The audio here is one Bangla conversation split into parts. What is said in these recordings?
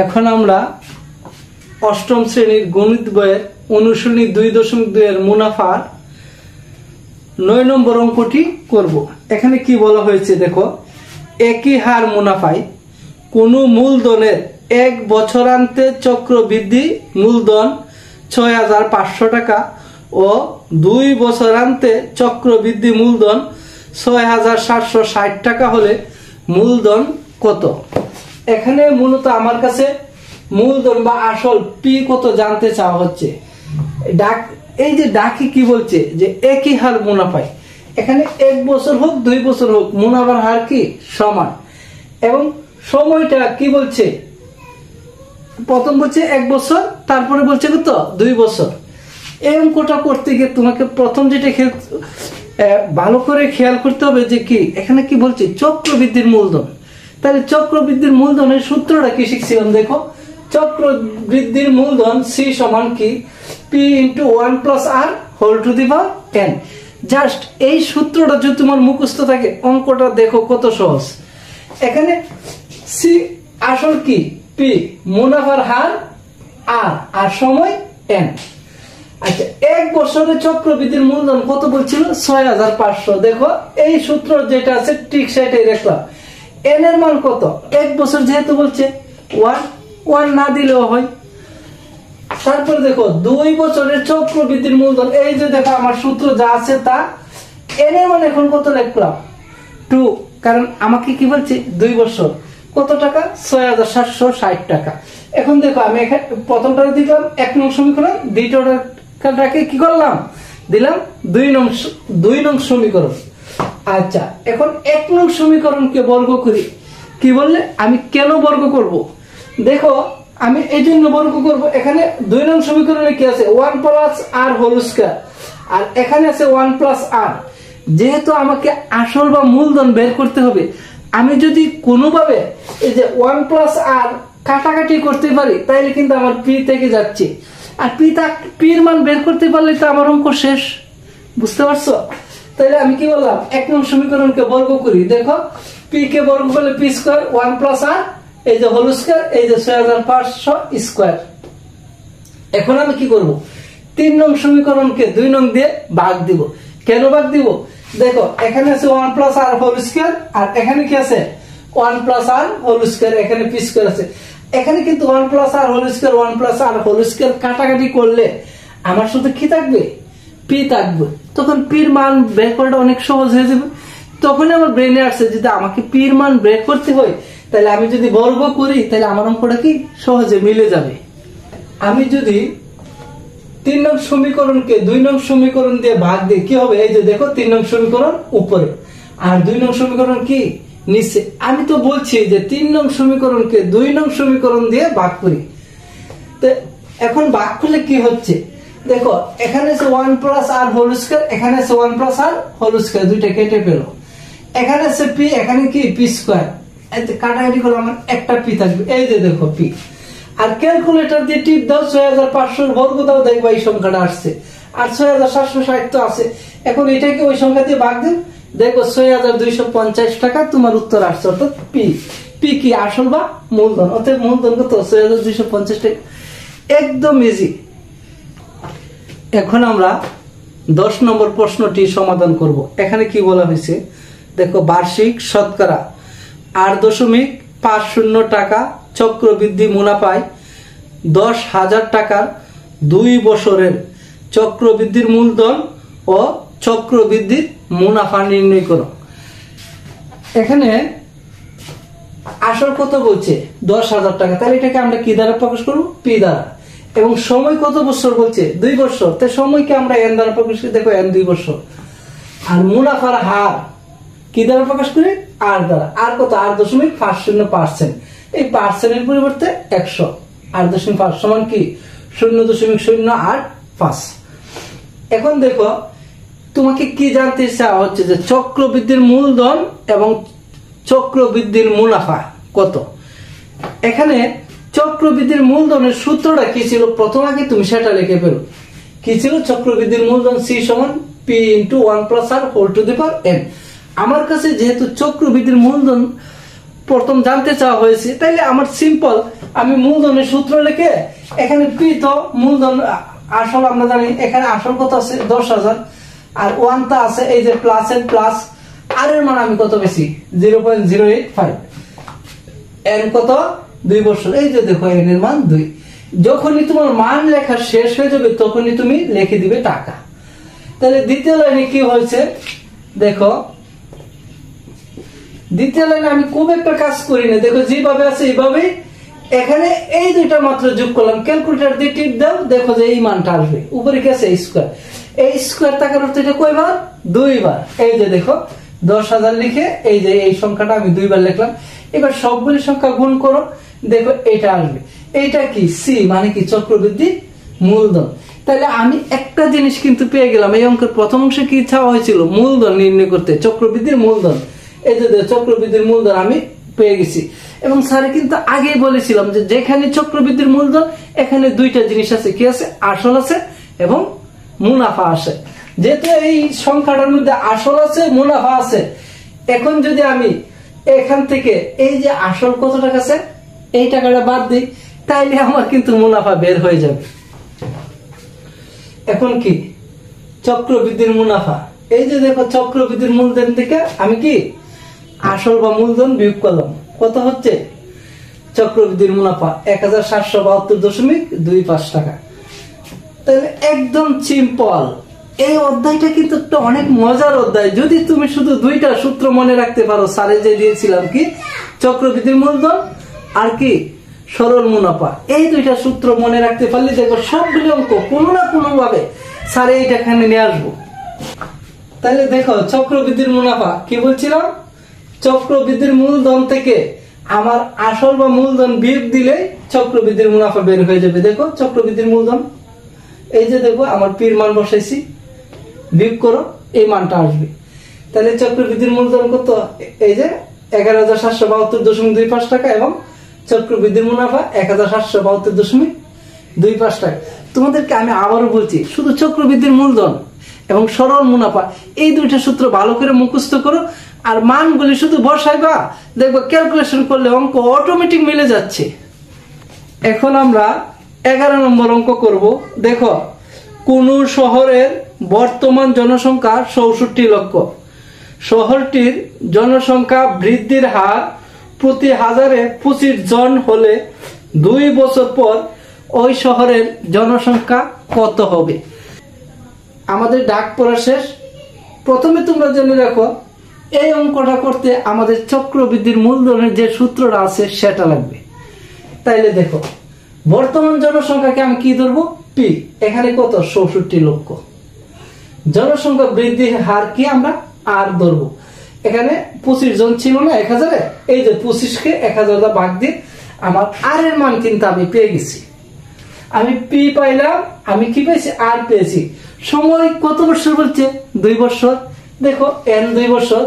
এখন আমরা অষ্টম শ্রেণীর গণিত বইয়ের অনুশীলনী 2.2 এর মুনাফার 9 নম্বর অঙ্কটি করব। এখানে কি বলা হয়েছে দেখো, একই হার মুনাফায় কোনো মূলধনের 1 বছরান্তে চক্রবৃদ্ধি মূলধন 6500 টাকা ও 2 বছরান্তে চক্রবৃদ্ধি মূলধন 6760 টাকা হলে মূলধন কত। এখানে মূলত আমার কাছে মূলধন বা আসল পি কত জানতে চাওয়া হচ্ছে। এই যে ডাকি কি বলছে যে একই হার মুনাফায়, এখানে 1 বছর হোক 2 বছর হোক মুনাফার হার কি সমান, এবং সময়টা কি বলছে, প্রথম বলছে 1 বছর, তারপরে বলছে কত 2 বছর। এই অঙ্কটা করতে গিয়ে তোমাকে প্রথম যেটা ভালো করে খেয়াল করতে হবে যে কি এখানে কি বলছে চক্রবৃদ্ধির মূলধন। তাহলে চক্রবৃদ্ধির মূলধনের সূত্রটা কি শিখছিলাম দেখো, চক্রবৃদ্ধির মূলধন সি সমান কি P into 1 plus R whole to the power n। Just এই সূত্রটা যদি তোমার মুখস্থ থাকে অঙ্কটা দেখো কত সহজ। এখানে সি আসল কি পি, মুনাফার হার আর সময় n। আচ্ছা, 1 বছরের চক্রবৃদ্ধির মূলধন কত বলছিল 6500। দেখো এই সূত্র যেটা আছে ঠিক সেটাই দেখলাম। n এর মান কত, 1 বছর যেহেতু বলছে 1 না দিলেও হয়। তারপর দেখো 2 বছরের চক্রবৃদ্ধির মূলধন, এই যে দেখো আমার সূত্র যা আছে তা n এর মান এখন কত লিখলাম 2, কারণ আমাকে কি বলছে 2 বছর কত টাকা 6760 টাকা। এখন দেখো আমি এখানে প্রথমটা দিলাম 1 নং সমীকরণ, দ্বিতীয়টাকে কি করলাম দিলাম 2 নং সমীকরণ। আচ্ছা, এখন 1 নং সমীকরণকে বর্গ করি। কি বললে আমি কেন বর্গ করব, দেখো আমি এই জন্য বর্গ করব, এখানে 2 নং সমীকরণে কি আছে 1 প্লাস আর হোল স্কয়ার, আর এখানে আছে 1 প্লাস আর। যেহেতু আমাকে আসল বা মূলধন বের করতে হবে, আমি যদি কোনোভাবে এই যে 1 প্লাস আর কাটাকাটি করতে পারি তাহলে কিন্তু আমার পি থেকে যাচ্ছে, আর পির মান বের করতে পারলে তো আমার অঙ্ক শেষ। বুঝতে পারছো? তাহলে আমি কি বললাম 1 নং সমীকরণকে বর্গ করি। দেখো পি কে বর্গ করলে পি স্কয়ার 1 প্লাস আর এই যে হোল স্কয়ার, এই যে 6500 স্কয়ার। এখন আমি কি করব 3 নং সমীকরণকে 2 নং দিয়ে ভাগ দিব। কেন ভাগ দিব, দেখো এখানে আছে 1 প্লাস আর হোল স্কয়ার, আর এখানে কি আছে 1 প্লাস আর হোল স্কয়ার, এখানে পি স্কয়ার আছে। এখানে কিন্তু 1 plus R whole square 1 plus R whole square কাটাকাটি করলে আমার শুধু কি থাকবে পি থাকবে। তখন পির মান বের করাটা অনেক সহজ হয়ে যাবে। তখন আমার ব্রেনে আসছে যদি আমাকে পির মান বের করতে হয় তাহলে আমি যদি বর্গ করি তাহলে আমার অঙ্কটা কি সহজে মিলে যাবে। আমি যদি 3 নং সমীকরণকে 2 নং সমীকরণ দিয়ে ভাগ দিই কি হবে, এই যে দেখো 3 নং সমীকরণ উপরে আর 2 নং সমীকরণ কি নিচে। আমি তো বলছি যে 3 নং সমীকরণকে 2 নং সমীকরণ দিয়ে ভাগ করি। তো এখন ভাগ করলে কি হচ্ছে দেখো, এখানে আছে 1 প্লাস আর হোল স্কয়ার, এখানে আছে 1 প্লাস আর হোল স্কয়ার, দুইটা কেটে পেল। এখানে আছে পি, এখানে কি পি স্কয়ার, কাটাকাটি করলে আমার একটা পি থাকবে, এই যে দেখো পি। আর ক্যালকুলেটর দিয়ে টিপ দাও 6500 বর্গ দাও, দেখবা এই সংখ্যাটা আসছে। আর 6760 তো আছে। এখন এটাকে ওই সংখ্যা দিয়ে ভাগ দিন, দেখো 6250 টাকা তোমার উত্তর আসছে। অর্থাৎ পি, পি কি আসল বা মূলধন, অর্থাৎ মূলধন কত 6250 টাকা। একদম ইজি। এখন আমরা 10 নম্বর প্রশ্নটি সমাধান করব। এখানে কি বলা হয়েছে দেখো, বার্ষিক শতকরা 8.50 টাকা চক্রবৃদ্ধি মুনাফায় 10,000 টাকার 2 বছরের চক্রবৃদ্ধির মূলধন ও চক্রবৃদ্ধির মুনাফা নির্ণয় করো। এখানে আসল কত বলছে 10,000 টাকা, তাহলে এটাকে আমরা কি দ্বারা প্রকাশ করব পি দ্বারা। এবং সময় কত বছর বলছে 2 বছর, তাই সময়কে আমরা এন দ্বারা প্রকাশ করি, দেখো এন 2 বছর। আর মুনাফার হার কি দ্বারা প্রকাশ করি আর দ্বারা। আর কত 8.50%, এই পার্সেন্টের পরিবর্তে 100, 8.5 সমান কি 0.085। এখন দেখো তোমাকে কি জানতে চাওয়া হচ্ছে যে চক্রবৃদ্ধির মূলধন এবং চক্রবৃদ্ধির মুনাফা কত। এখানে চক্রবৃদ্ধির মূলধনের সূত্রটা কি ছিল, প্রথম আগে তুমি সেটা লিখে ফেলো। কি ছিল, চক্রবৃদ্ধির মূলধন সি সমান P into 1 plus R whole to the power n। আমার কাছে যেহেতু চক্রবৃদ্ধির মূলধন প্রথম জানতে চাওয়া হয়েছে, তাইলে আমার সিম্পল আমি মূলধনের সূত্র লিখে এখানে পি তো মূলধন আসল আমরা জানি, এখানে আসল কত আছে 10,000 আর ওয়ান টা আছে এই যে প্লাস এর প্লাস, আর এর মান আমি কত বেশি 0.085, এর কত 2 বছর, এই যে দেখো এর মান 2। যখনই তোমার মান লেখা শেষ হয়ে যাবে তখনই তুমি লিখে দিবে টাকা। তাহলে দ্বিতীয় লাইনে কি হয়েছে দেখো, দ্বিতীয় লাইনে আমি খুব একটা কাজ করি না, দেখো যেভাবে আছে এইভাবে এখানে এই দুইটা মাত্র যোগ করলাম, ক্যালকুলেটর দিয়ে টিপ দাও, দেখো যে এই মানটা আসবে, উপরে কি আছে স্কয়ার, এই স্কয়ার টাকার অর্থ এটা কয়বার 2 বার, এই যে দেখো 10,000 লিখে এই যে এই সংখ্যাটা আমি 2 বার লিখলাম। এবার সবগুলি সংখ্যা গুণ করো, দেখো এটা আসবে, এইটা কি সি মানে কি চক্রবৃদ্ধি মূলধন। তাহলে আমি একটা জিনিস কিন্তু পেয়ে গেলাম, এই অঙ্কের প্রথম অংশে কি চাওয়া হয়েছিল মূলধন নির্ণয় করতে, চক্রবৃদ্ধির মূলধন, এই যে চক্রবৃদ্ধির মূলধন আমি পেয়ে গেছি। এবং স্যার কিন্তু আগেই বলেছিলাম যে যেখানে চক্রবৃদ্ধির মূলধন এখানে দুইটা জিনিস আছে, কি আছে আসল আছে এবং মুনাফা আছে। যেহেতু এই সংখ্যাটার মধ্যে আসল আছে মুনাফা আছে, এখন যদি আমি এখান থেকে এই যে আসল কত টাকা আছে এই টাকাটা বাদ দিই, তাইলে আমার কিন্তু মুনাফা বের হয়ে যাবে। এখন কি চক্রবৃদ্ধির মুনাফা, এই যে দেখো চক্রবৃদ্ধির মূলধন থেকে আমি কি আসল বা মূলধন বিয়োগ করলাম, কত হচ্ছে চক্রবৃদ্ধির মুনাফা 1772.25 টাকা। তাহলে একদম সিম্পল। এই অধ্যায়টা কিন্তু একটা অনেক মজার অধ্যায়, যদি তুমি শুধু দুইটা সূত্র মনে রাখতে পারো, স্যারে যে দিয়েছিলাম কি চক্রবৃদ্ধির মূলধন আর কি সরল মুনাফা, এই দুইটা সূত্র মনে রাখতে পারলে দেখো সবগুলো অঙ্ক কোনো না কোনো ভাবে স্যারে এইটা এখানে নিয়ে আসবো। তাহলে দেখো চক্রবৃদ্ধির মুনাফা কি বলছিলাম, চক্রবৃদ্ধির মূলধন থেকে আমার আসল বা মূলধন বিয়োগ দিলে চক্রবৃদ্ধির মুনাফা বের হয়ে যাবে। দেখো চক্রবৃদ্ধির মূলধন, এই যে দেখো আমার পির মান বসাইছি, বিয়োগ করো এই মানটা আসবে। তাহলে চক্রবৃদ্ধির মূলধন কত, এই যে 1772.25 টাকা এবং চক্রবৃদ্ধির মুনাফা 1772.25 টাকা। তোমাদেরকে আমি আবারও বলছি, শুধু চক্রবৃদ্ধির মূলধন এবং সরল মুনাফা এই দুইটা সূত্র ভালো করে মুখস্থ করো, আর মানগুলি শুধু বসাইবা, দেখবো ক্যালকুলেশন করলে অঙ্ক অটোমেটিক মিলে যাচ্ছে। এখন আমরা 11 নম্বর অঙ্ক করব। দেখো কোন শহরের বর্তমান জনসংখ্যা 64 লক্ষ, শহরটির জনসংখ্যা বৃদ্ধির হার প্রতি হাজারে 25 জন হলে 2 বছর পর ওই শহরের জনসংখ্যা কত হবে। আমাদের ডাক পড়া শেষ। প্রথমে তোমরা জেনে রাখো এই অঙ্কটা করতে আমাদের চক্রবৃদ্ধির মূলধনের যে সূত্রটা আছে সেটা লাগবে। তাইলে দেখো বর্তমান জনসংখ্যাকে আমি কি ধরবো পি, এখানে কত 64 লক্ষ, জনসংখ্যা বৃদ্ধির হার কি আমরা আর ধরবো, এখানে 25 জন ছিল না 1000-এ, এই যে 25কে 1000 ভাগ দিয়ে আমার আর এর মান কিন্তু আমি পেয়ে গেছি। আমি পি পাইলাম, আমি কি পেয়েছি আর পেয়েছি। সময় কত বছর বলছে 2 বছর, দেখো এন 2 বছর,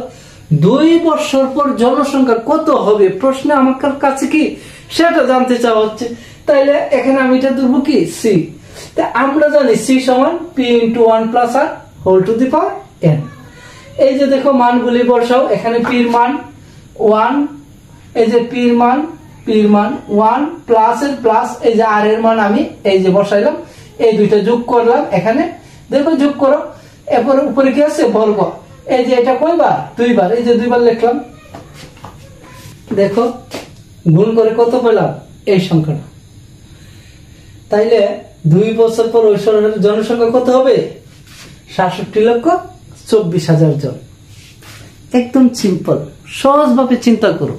2 বছর পর জনসংখ্যা কত হবে প্রশ্নে আমার কাছে কি সেটা জানতে চাওয়া হচ্ছে। তাইলে এখানে আমি এটা ধরবো কি সি, আমরা জানি সি সমান P into 1 plus R whole to the power N. এই যে দেখো মানগুলি বসাও, এখানে পির মান 1, এই যে পির মান 1 প্লাস এর প্লাস, এই যে আর এর মান আমি এই যে বসাইলাম, এই দুইটা যোগ করলাম, এখানে দেখো যোগ করো, এরপর উপরে কি আছে বর্গ, এই যে এটা কয়বার 2 বার, এই যে 2 বার লিখলাম, দেখো গুণ করে কত পেলাম এই সংখ্যাটা। তাইলে 2 বছর পর ওই শহরের জনসংখ্যা কত হবে 67,24,000 জন। একদম সিম্পল, সহজভাবে চিন্তা করো।